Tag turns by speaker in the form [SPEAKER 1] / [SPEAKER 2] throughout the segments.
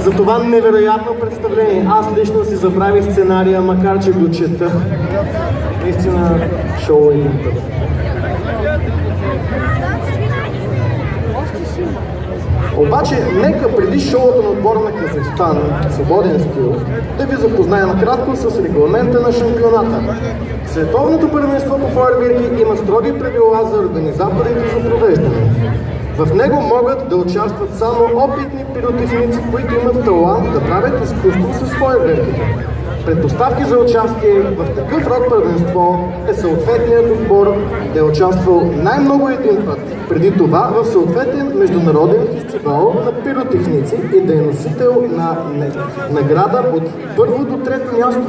[SPEAKER 1] за това невероятно представление. Аз лично си забравих сценария, макар че го чета. Наистина шоу е един път. Обаче, нека преди шоуто на отбора на Казахстан, свободен стил, да ви запозная накратко с регламента на шампионата. Световното първенство по фойерверки има строги правила за организаторите за провеждане. В него могат да участват само опитни пиротехници, които имат талант да правят изкуство с фойерверките. Предпоставки за участие в такъв род първенство е съответният отбор да е участвал най-много един път преди това в съответен международен фестивал на пиротехници и да е носител на награда от първо до трето място.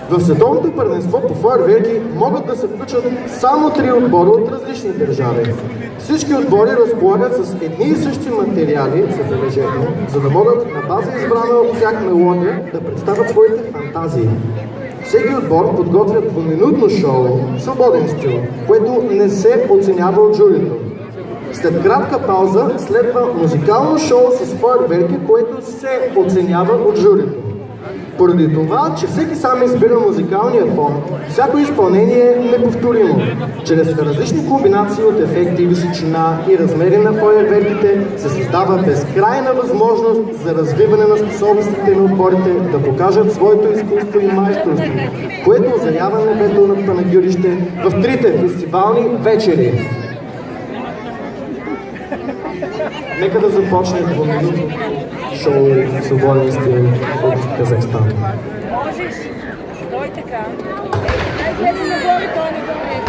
[SPEAKER 1] В световното първенство по фойерверки могат да се включат само 3 отбора от различни държави. Всички отбори разполагат с едни и същи материали, забележете, за да могат на база избрана от тях мелодия да представят своите фантазии. Всеки отбор подготвя двуминутно шоу, свободен стил, което не се оценява от журито. След кратка пауза следва музикално шоу с фойерверки, което се оценява от журито. Поради това, че всеки сам избира музикалния фон, всяко изпълнение е неповторимо. Чрез различни комбинации от ефекти, височина и размери на фойерверките се създава безкрайна възможност за развиване на способностите на отборите да покажат своето изкуство и майсторство, което озарява небето над Панагюрище в 3-те фестивални вечери. Нека да започне двуминутно шоу свободен стил от Казахстан.
[SPEAKER 2] Можеш, стой така. Гледай нагоре, той нагоре.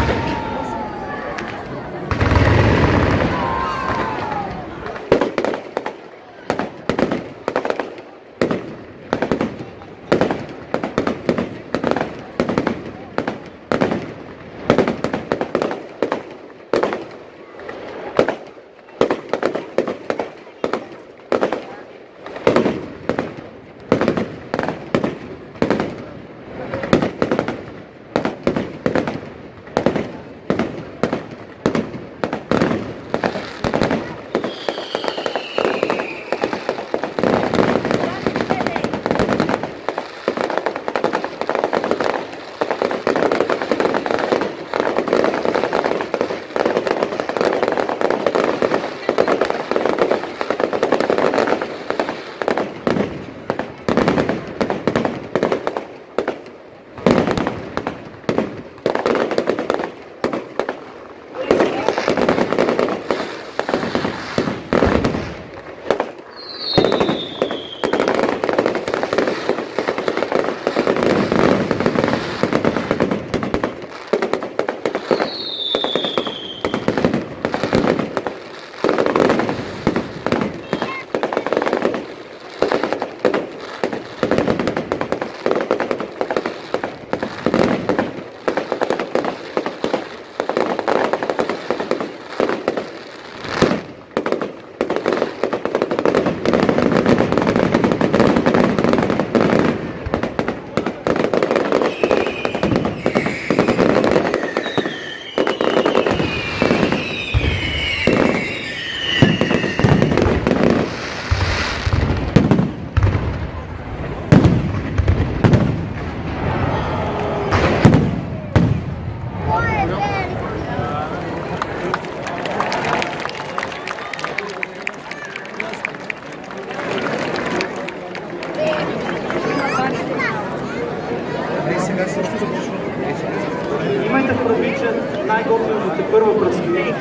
[SPEAKER 1] Имайте предвид, че най-готвеното тепърва предстои.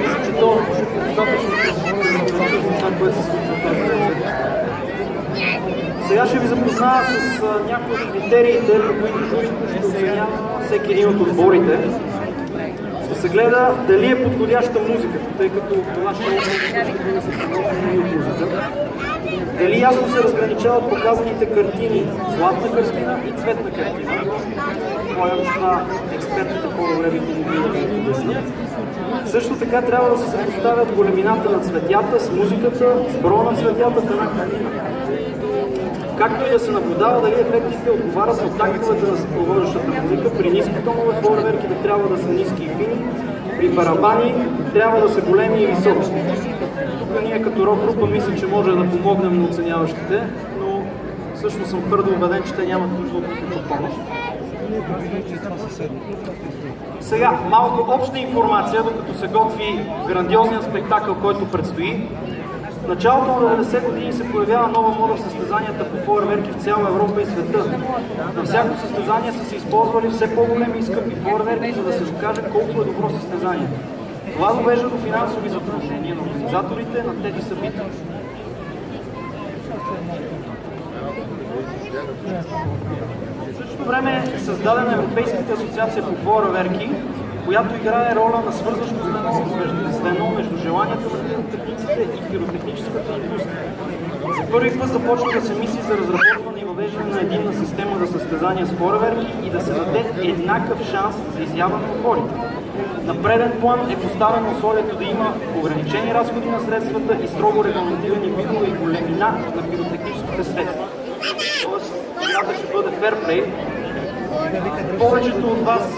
[SPEAKER 1] Мисля, че то е достатъчно за това, което се случва в тази вечер. Сега ще ви запозная с някои от критериите, по които журито ще оценява всеки един от отборите. Ще се гледа дали е подходяща музиката, тъй като това ще бъде да се подготви от музика. Дали ясно се разграничават показаните картини, златна картина и цветна картина. Моя това експертите по-добре би могли да обяснят. Също така трябва да се съпоставят големината на цветята с музиката, с броя на цветята в една картина. Както и да се наблюдава дали ефектите отговарят на тактовете на съпровождащата музика. При ниски тонове фойерверките трябва да са ниски и фини, при барабани трябва да са големи и високи.
[SPEAKER 3] тук ние като рок група мисля, че може да помогнем на оценяващите, но също съм твърдо убеден, че те нямат нужда от никаква помощ. Сега, малко обща информация, докато се готви грандиозният спектакъл, който предстои. В началото на 90 години се появява нова мода в състезанията по фойерверки в цяла Европа и света. На всяко състезание са се използвали все по-големи и скъпи фойерверки, за да се докаже колко е добро състезание. Това довежда до финансови затруднения на организаторите на тези събития. В същото време е създадена Европейската асоциация по фойерверки, която играе роля на свързващо звено между желанията на пиротехниците и пиротехническата индустрия. За първи път започва да се мисли за разработване и въвеждане на единна система за състезания с фойерверки и да се даде еднакъв шанс за изява на отборите. На преден план е поставено условието да има ограничени разходи на средствата и строго регламентирани видове и големина на пиротехническите средства. Тоест, играта ще бъде ферплей. Повечето от вас,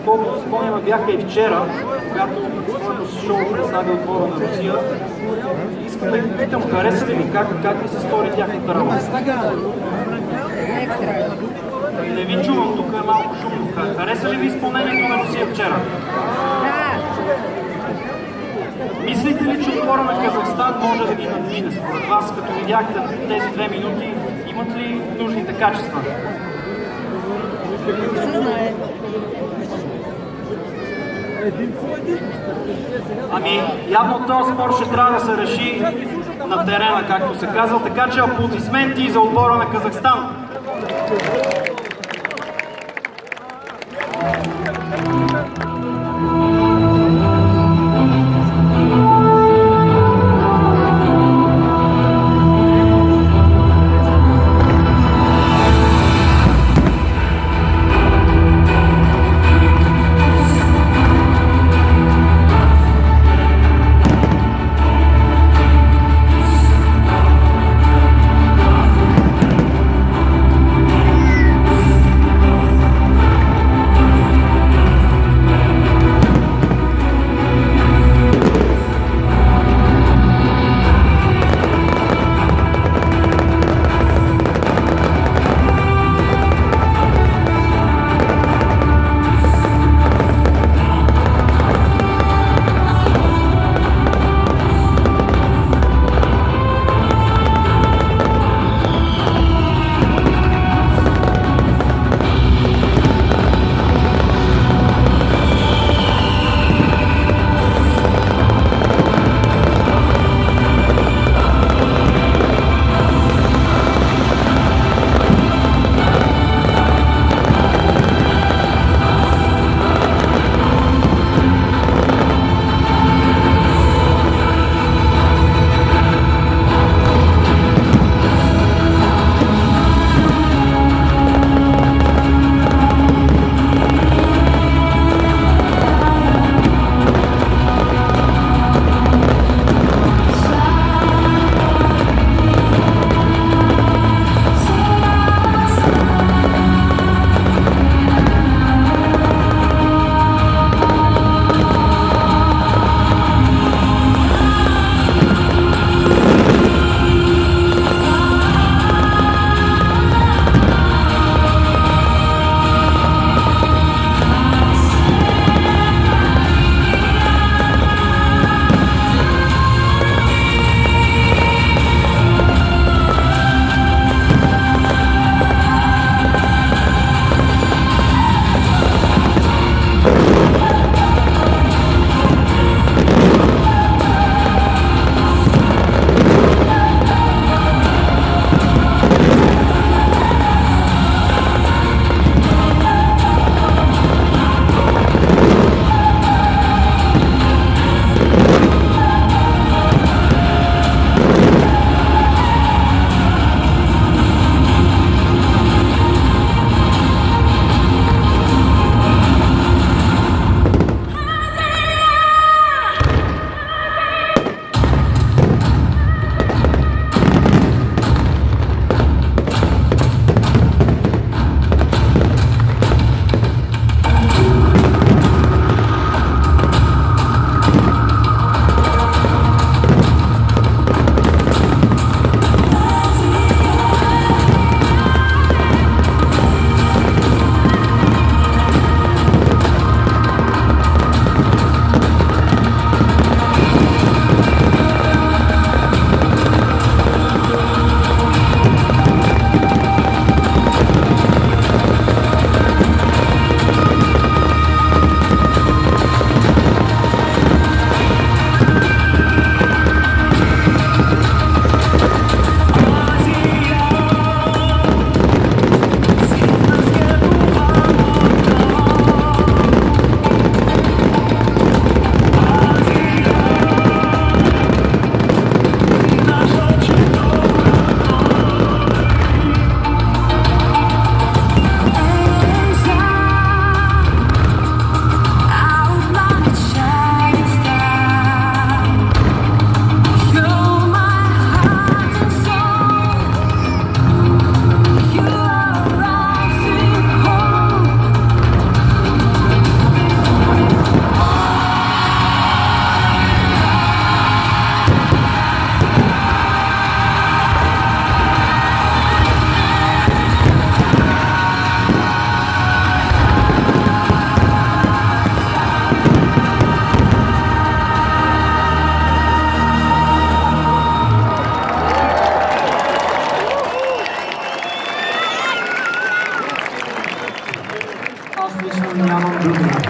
[SPEAKER 3] колкото спомняме, бяха и вчера, когато своето шоу представи отбора на Русия. Искам да ви питам, хареса ли ви как ви се стори тяхната работа? Не ви чувам, тук е малко шумно. Хареса ли ви изпълнението на Русия вчера? Мислите ли, че отбора на Казахстан може да ги надмине? Според вас, като видяхте тези 2 минути, имат ли нужните качества? Ами, явно този спор ще трябва да се реши на терена, както се казва, така че аплодисменти за отбора на Казахстан.
[SPEAKER 4] други начини.